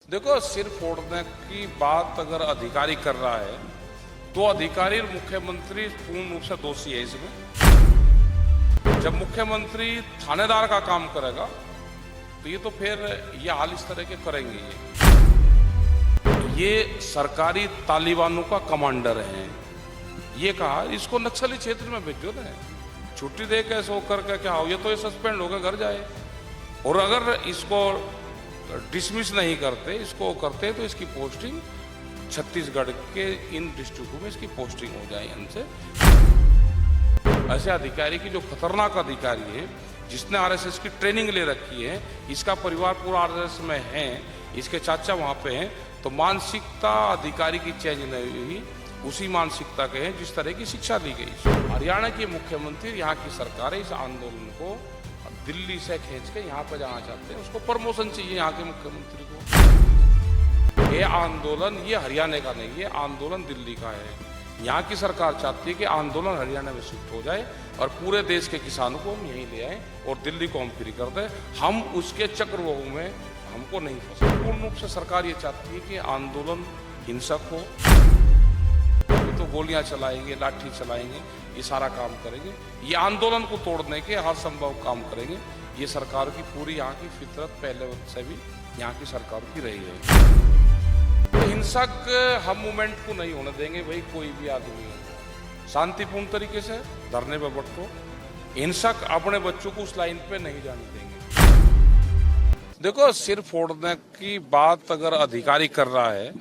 देखो, सिर फोड़ने की बात अगर अधिकारी कर रहा है तो अधिकारी और मुख्यमंत्री पूर्ण रूप से दोषी है इसमें। जब मुख्यमंत्री थानेदार का काम करेगा तो ये तो फिर ये हाल इस तरह के करेंगे। ये सरकारी तालिबानों का कमांडर है, ये कहा इसको नक्सली क्षेत्र में भेजो ना, छुट्टी दे के ऐसा करके क्या हो, ये तो ये सस्पेंड होकर घर जाए। और अगर इसको डिसमिस नहीं करते, इसको करते तो इसकी पोस्टिंग छत्तीसगढ़ के इन डिस्ट्रिक्टों में इसकी पोस्टिंग हो जाए इनसे। ऐसे अधिकारी की जो खतरनाक अधिकारी है, जिसने आरएसएस की ट्रेनिंग ले रखी है, इसका परिवार पूरा आरएसएस में है, इसके चाचा वहां पे हैं, तो मानसिकता अधिकारी की चेंज नहीं हुई, उसी मानसिकता के हैं जिस तरह की शिक्षा दी गई। हरियाणा के मुख्यमंत्री, यहाँ की सरकार इस आंदोलन को दिल्ली से खींच के यहाँ पे जाना चाहते हैं, उसको प्रमोशन चाहिए यहाँ के मुख्यमंत्री को। ये आंदोलन ये हरियाणा का नहीं, ये आंदोलन दिल्ली का है। यहाँ की सरकार चाहती है कि आंदोलन हरियाणा में शिफ्ट हो जाए और पूरे देश के किसानों को हम यहीं ले आए और दिल्ली को हम फ्री कर दें। हम उसके चक्रव्यूह में हमको नहीं फंसे। पूर्ण रूप से सरकार ये चाहती है कि आंदोलन हिंसक हो, तो गोलियां चलाएंगे, लाठी चलाएंगे, ये सारा काम करेंगे, ये आंदोलन को तोड़ने के हर संभव काम करेंगे। ये सरकार की पूरी यहाँ की फितरत पहले से भी यहाँ की सरकार की रही है। तो हिंसक हम मूवमेंट को नहीं होने देंगे भाई। कोई भी आदमी हो, शांतिपूर्ण तरीके से धरने पर बैठो, हिंसक अपने बच्चों को उस लाइन पे नहीं जाने देंगे। देखो, सिर फोड़ने की बात अगर अधिकारी कर रहा है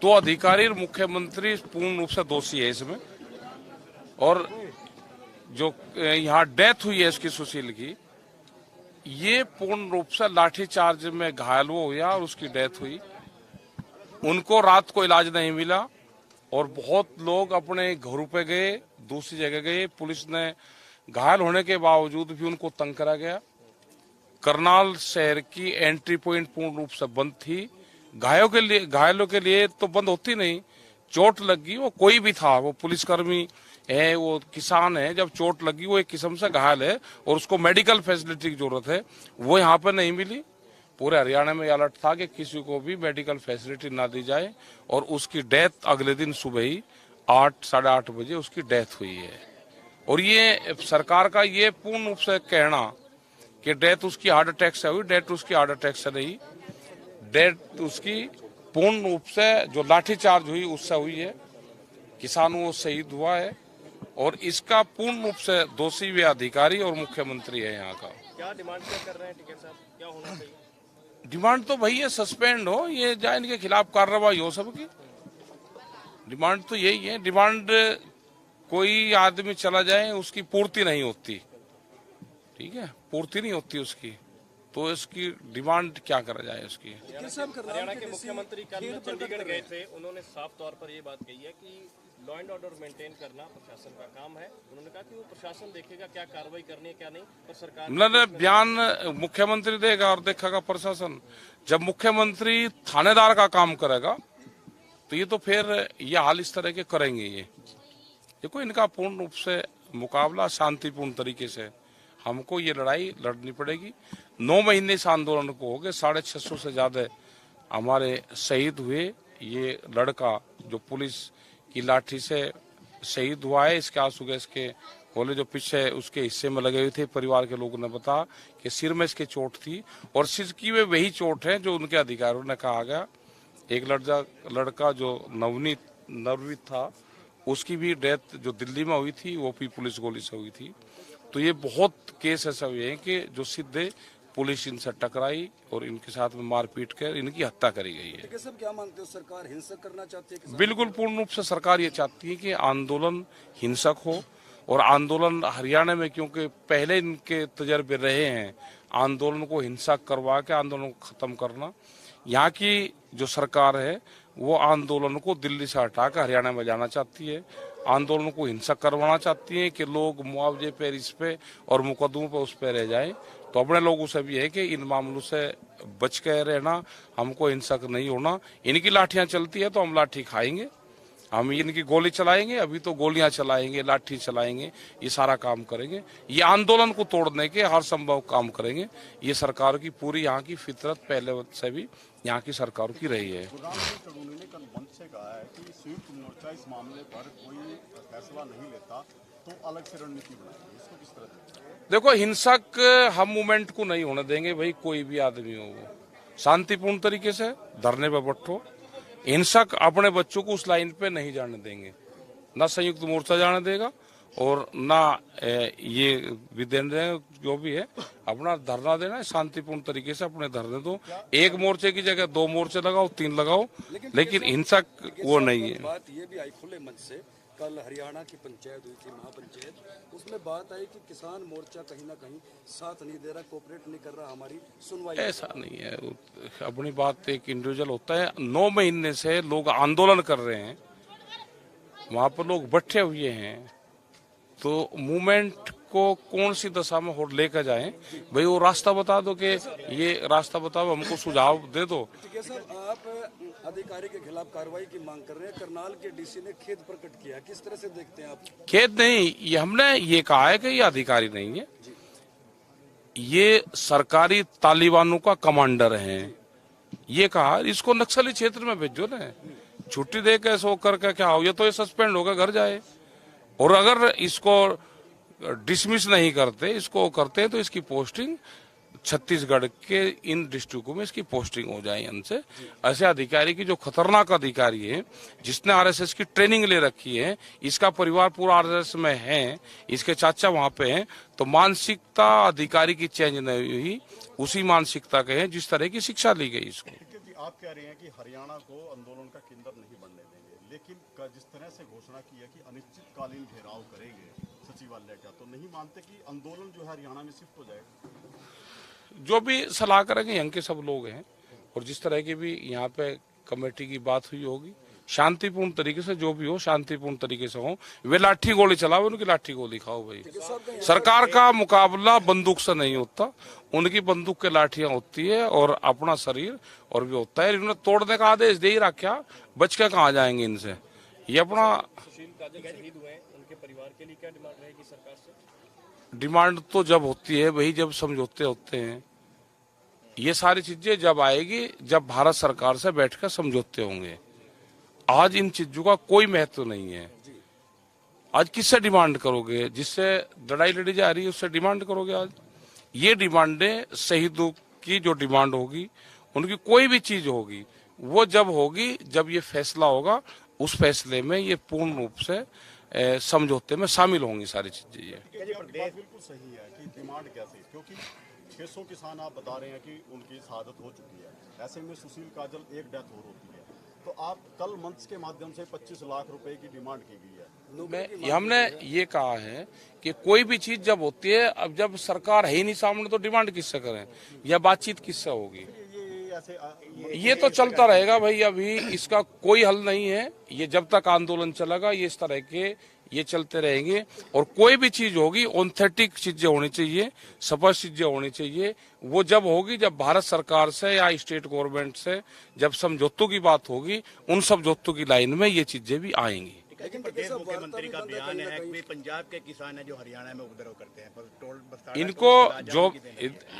तो अधिकारी और मुख्यमंत्री पूर्ण रूप से दोषी है इसमें। और जो यहाँ डेथ हुई है इसकी, सुशील की, ये पूर्ण रूप से लाठीचार्ज में घायल वो हुआ और उसकी डेथ हुई। उनको रात को इलाज नहीं मिला और बहुत लोग अपने घरों पे गए, दूसरी जगह गए। पुलिस ने घायल होने के बावजूद भी उनको तंग करा गया। करनाल शहर की एंट्री पॉइंट पूर्ण रूप से बंद थी। घायलों के लिए तो बंद होती नहीं, चोट लगी, वो कोई भी था, वो पुलिसकर्मी है, वो किसान है, जब चोट लगी वो एक किस्म से घायल है और उसको मेडिकल फैसिलिटी की जरूरत है, वो यहाँ पे नहीं मिली। पूरे हरियाणा में अलर्ट था कि किसी को भी मेडिकल फैसिलिटी ना दी जाए और उसकी डेथ अगले दिन सुबह ही 8 साढ़े 8 बजे उसकी डेथ हुई है। और ये सरकार का ये पूर्ण रूप से कहना कि डेथ उसकी हार्ट अटैक से हुई, डेथ उसकी हार्ट अटैक से नहीं, डेथ उसकी पूर्ण रूप से जो लाठीचार्ज हुई उससे हुई है। किसान वो शहीद हुआ है और इसका पूर्ण रूप से दोषी भी अधिकारी और मुख्यमंत्री है यहाँ का। क्या डिमांड क्या कर रहे हैं टिकैत साहब, क्या होना चाहिए? डिमांड तो भाई ये सस्पेंड हो, ये जाए, इनके खिलाफ कार्रवाई हो सबकी। डिमांड तो यही है। डिमांड कोई आदमी चला जाए उसकी पूर्ति नहीं होती, ठीक है, पूर्ति नहीं होती उसकी, तो इसकी डिमांड क्या करा जाए उसकी। हरियाणा के मुख्यमंत्री कल चंडीगढ़ गए थे, उन्होंने साफ तौर पर ये बात कही है कि लॉ एंड ऑर्डर मेंटेन करना प्रशासन का काम है। उन्होंने कहा कि वो प्रशासन देखेगा क्या कार्रवाई करनी है क्या नहीं, पर सरकार मतलब बयान मुख्यमंत्री देगा और देखेगा प्रशासन। जब मुख्यमंत्री थानेदार का काम करेगा तो ये तो फिर ये हाल इस तरह के करेंगे। ये देखो, इनका पूर्ण रूप से मुकाबला शांतिपूर्ण तरीके से हमको ये लड़ाई लड़नी पड़ेगी। 9 महीने इस आंदोलन को हो गए, 650 से ज्यादा हमारे शहीद हुए। ये लड़का जो पुलिस की लाठी से शहीद हुआ है, इसके आंसू गैस के गोले जो पीछे उसके हिस्से में लगे हुए थे, परिवार के लोगों ने बताया कि सिर में इसके चोट थी और सिर की वे वही चोट है जो उनके अधिकारियों ने कहा गया। एक लड़का जो नवनीत था, उसकी भी डेथ जो दिल्ली में हुई थी वो भी पुलिस गोली से हुई थी। तो ये बहुत केस ऐसे हुए हैं कि जो सीधे पुलिस इनसे टकराई और इनके साथ में मारपीट कर इनकी हत्या करी गई है। सब क्या मानते हो, सरकार हिंसक करना चाहती है? बिल्कुल, पूर्ण रूप से सरकार ये चाहती है कि आंदोलन हिंसक हो और आंदोलन हरियाणा में, क्योंकि पहले इनके तजर्बे रहे हैं आंदोलन को हिंसक करवा के आंदोलन को खत्म करना। यहाँ की जो सरकार है वो आंदोलन को दिल्ली से हटाकर हरियाणा में जाना चाहती है, आंदोलन को हिंसक करवाना चाहती है कि लोग मुआवजे पे, इस पे और मुकदमों पे उस पे रह जाए। तो अपने लोगों से भी है कि इन मामलों से बच के रहना, हमको हिंसक नहीं होना। इनकी लाठियां चलती है तो हम लाठी खाएंगे, हम इनकी गोली चलाएंगे, अभी तो गोलियां चलाएंगे, लाठी चलाएंगे, ये सारा काम करेंगे। ये आंदोलन को तोड़ने के हर संभव काम करेंगे। ये सरकार की पूरी यहाँ की फितरत पहले से भी यहाँ की सरकार की रही है। प्रधानमंत्री तरूणी ने कल मंच से कहा है कि संयुक्त मोर्चा इस मामले पर कोई फैसला नहीं लेता तो अलग से रणनीति बनाएगी, इसको किस तरह देखते हैं? देखो, हिंसक हम मूवमेंट को नहीं होने देंगे भाई, कोई भी आदमी हो वो शांतिपूर्ण तरीके से धरने पर बैठो। हिंसक अपने बच्चों को उस लाइन पे नहीं जाने देंगे, ना संयुक्त मोर्चा जाने देगा और ना ये भी देने, जो भी है अपना धरना देना है शांतिपूर्ण तरीके से, अपने धरने दो। एक मोर्चे की जगह 2 मोर्चे लगाओ, 3 लगाओ, लेकिन हिंसक वो नहीं है। बात ये भी आई खुले मंच से, कल हरियाणा की पंचायत हुई थी, महापंचायत, उसमें बात आई कि किसान मोर्चा कहीं ना कहीं साथ नहीं दे रहा, कोऑपरेट नहीं कर रहा, हमारी सुनवाई। ऐसा नहीं है, अपनी बात एक इंडिविजुअल होता है। 9 महीने से लोग आंदोलन कर रहे हैं, वहां पर लोग बैठे हुए हैं, तो मूवमेंट को कौन सी दशा में और लेकर जाएं भाई, वो रास्ता बता दो कि ये रास्ता बताओ, हमको सुझाव दे दो। ठीक है साहब, आप अधिकारी के खिलाफ कार्रवाई की मांग कर रहे हैं, करनाल के डीसी ने खेद प्रकट किया, किस तरह से देखते हैं आप? खेद नहीं, ये हमने ये कहा है कि ये अधिकारी नहीं है, ये सरकारी तालिबानों का कमांडर है। ये कहा, इसको नक्सली क्षेत्र में भेजो ना, छुट्टी दे के सो करके क्या हो, ये तो ये सस्पेंड होकर घर जाए। और अगर इसको डिसमिस नहीं करते, इसको करते हैं, तो इसकी पोस्टिंग छत्तीसगढ़ के इन डिस्ट्रिक्टों में इसकी पोस्टिंग हो जाए। इनसे ऐसे अधिकारी की जो खतरनाक अधिकारी है, जिसने आरएसएस की ट्रेनिंग ले रखी है, इसका परिवार पूरा आरएसएस में है, इसके चाचा वहां पे हैं, तो मानसिकता अधिकारी की चेंज नहीं हुई, उसी मानसिकता के हैं जिस तरह की शिक्षा ली गई इसको। आप कह रहे हैं कि हरियाणा को आंदोलन का केंद्र नहीं बनने देंगे, लेकिन जिस तरह से घोषणा की है कि अनिश्चितकालीन घेराव करेंगे सचिवालय का, तो नहीं मानते कि आंदोलन जो है हरियाणा में शिफ्ट हो जाएगा? जो भी सलाह करेंगे यहाँ के सब लोग हैं, और जिस तरह की भी यहाँ पे कमेटी की बात हुई होगी, शांतिपूर्ण तरीके से जो भी हो शांतिपूर्ण तरीके से हो। वे लाठी गोली चलाओ, उनकी लाठी गोली खाओ भाई। सरकार का मुकाबला बंदूक से नहीं होता, उनकी बंदूक के लाठियां होती है और अपना शरीर और भी होता है। इन्होंने तोड़ने का आदेश दे ही रखा, बच के कहाँ जाएंगे इनसे। ये अपना सुशील काजल शहीद हुए, उनके परिवार के लिए क्या डिमांड रहेगी सरकार से? डिमांड तो जब होती है वही जब समझौते होते हैं। ये सारी चीजें जब आएगी जब भारत सरकार से बैठकर समझौते होंगे। आज इन चीजों का कोई महत्व नहीं है। आज किससे डिमांड करोगे? जिससे लड़ाई लड़ी जा रही है उससे डिमांड करोगे? आज ये डिमांडें शहीदों की जो डिमांड होगी, उनकी कोई भी चीज होगी, वो जब होगी, जब ये फैसला होगा, उस फैसले में ये पूर्ण रूप से समझौते में शामिल होंगी सारी चीजें। ये बिल्कुल सही है कि डिमांड कैसे, क्योंकि 600 किसान आप बता रहे हैं कि उनकी शहादत हो चुकी है, ऐसे में सुशील काजल एक डेथ और होती है, तो आप कल मंच के माध्यम से 25 लाख रुपए की डिमांड की गई है। हमने ये कहा है कि कोई भी चीज जब होती है, अब जब सरकार है ही नहीं सामने, तो डिमांड किससे करें या बातचीत किससे होगी? ये तो चलता रहेगा भाई, अभी इसका कोई हल नहीं है। ये जब तक आंदोलन चलेगा, ये इस तरह के ये चलते रहेंगे। और कोई भी चीज होगी, ऑथेंटिक चीजें होनी चाहिए, स्पष्ट चीजें होनी चाहिए। वो जब होगी जब भारत सरकार से या स्टेट गवर्नमेंट से जब समझौतों की बात होगी, उन समझौतों की लाइन में ये चीजें भी आएंगी। लेकिन प्रदेश मुख्यमंत्री का बयान है कि पंजाब के किसान है जो हरियाणा में उपद्रव करते हैं, पर टोल बस्ताना इनको जो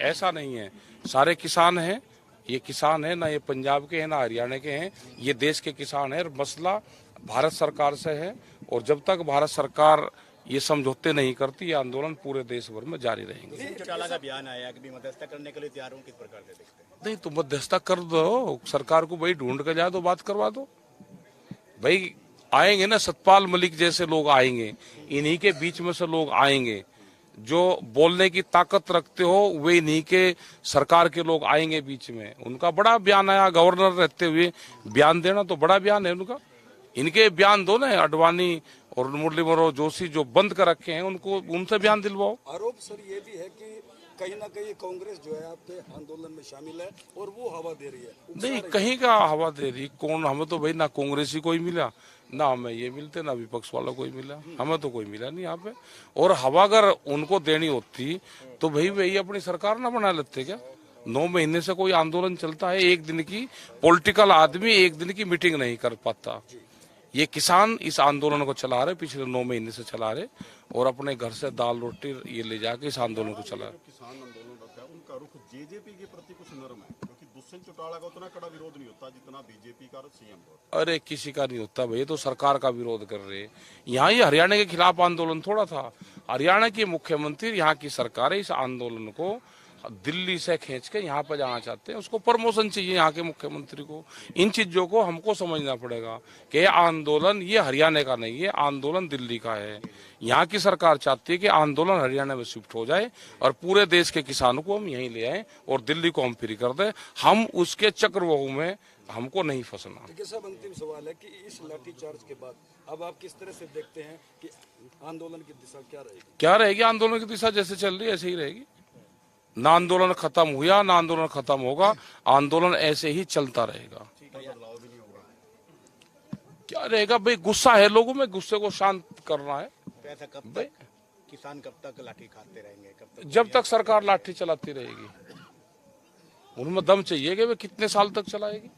ऐसा नहीं है, सारे किसान हैं, ये किसान है ना, ये पंजाब के हैं ना हरियाणा के हैं, ये देश के किसान है। और मसला भारत सरकार से है, और जब तक भारत सरकार ये समझौते नहीं करती, ये आंदोलन पूरे देश भर में जारी रहेंगे। चौटाला का बयान आया कि मध्यस्थता करने के लिए तैयार हूं, किस प्रकार से देखते हैं? नहीं तो मध्यस्थता कर दो, सरकार को भाई ढूंढ कर जा दो, बात करवा दो भाई। आएंगे ना सतपाल मलिक जैसे लोग आएंगे, इन्हीं के बीच में से लोग आएंगे जो बोलने की ताकत रखते हो, वे इन्हीं के सरकार के लोग आएंगे बीच में। उनका बड़ा बयान आया, गवर्नर रहते हुए बयान देना तो बड़ा बयान है उनका। इनके बयान दो ना, अडवाणी और मुरली मनोहर जोशी जो बंद कर रखे हैं, उनको उनसे बयान दिलवाओ। आरोप सर ये भी है कि कहीं ना कहीं कांग्रेस जो है आपके आंदोलन में शामिल है और वो हवा दे रही है। नहीं, कहीं का हवा दे रही कौन? हमें तो भाई ना कांग्रेस ही कोई मिला, ना हमें ये मिलते, ना विपक्ष वाला कोई मिला, हमें तो कोई मिला नहीं यहाँ पे। और हवा अगर उनको देनी होती तो भाई वही अपनी सरकार ना बना लेते क्या? 9 महीने से कोई आंदोलन चलता है, एक दिन की पॉलिटिकल आदमी एक दिन की मीटिंग नहीं कर पाता। ये किसान इस आंदोलन को चला रहे, पिछले 9 महीने से चला रहे, और अपने घर से दाल रोटी ये ले जाके इस आंदोलन को चला रहे। किसान आंदोलन रखा है उनका रुख जेजेपी के प्रति कुछ नरम है, क्योंकि दुष्यंत चौटाला का उतना कड़ा विरोध नहीं होता जितना बीजेपी का और सीएम का। अरे किसी का नहीं होता भाई, ये तो सरकार का विरोध कर रहे हैं। यहाँ ये हरियाणा के खिलाफ आंदोलन थोड़ा था, हरियाणा के मुख्यमंत्री, यहाँ की सरकार इस आंदोलन को दिल्ली से खींच के यहाँ पर जाना चाहते हैं, उसको प्रमोशन चाहिए यहाँ के मुख्यमंत्री को। इन चीजों को हमको समझना पड़ेगा कि ये आंदोलन ये हरियाणा का नहीं है, आंदोलन दिल्ली का है। यहाँ की सरकार चाहती है कि आंदोलन हरियाणा में शिफ्ट हो जाए और पूरे देश के किसानों को हम यहीं ले आए और दिल्ली को हम फ्री कर दें। हम उसके चक्रव्यूह में हमको नहीं फंसना। ठीक है साहब, अंतिम सवाल है कि इस लाठीचार्ज के बाद अब आप किस तरह से देखते हैं कि आंदोलन की दिशा क्या रहेगी? क्या रहेगी आंदोलन की दिशा? जैसे चल रही है ऐसे ही रहेगी। ना आंदोलन खत्म हुआ ना आंदोलन खत्म होगा, आंदोलन ऐसे ही चलता रहेगा। क्या रहेगा भाई, गुस्सा है लोगों में, गुस्से को शांत करना है। तो ऐसा कब तक किसान कब तक लाठी खाते रहेंगे? कब तक? जब तक सरकार लाठी चलाती रहेगी। उनमें दम चाहिए कि वे कितने साल तक चलाएगी।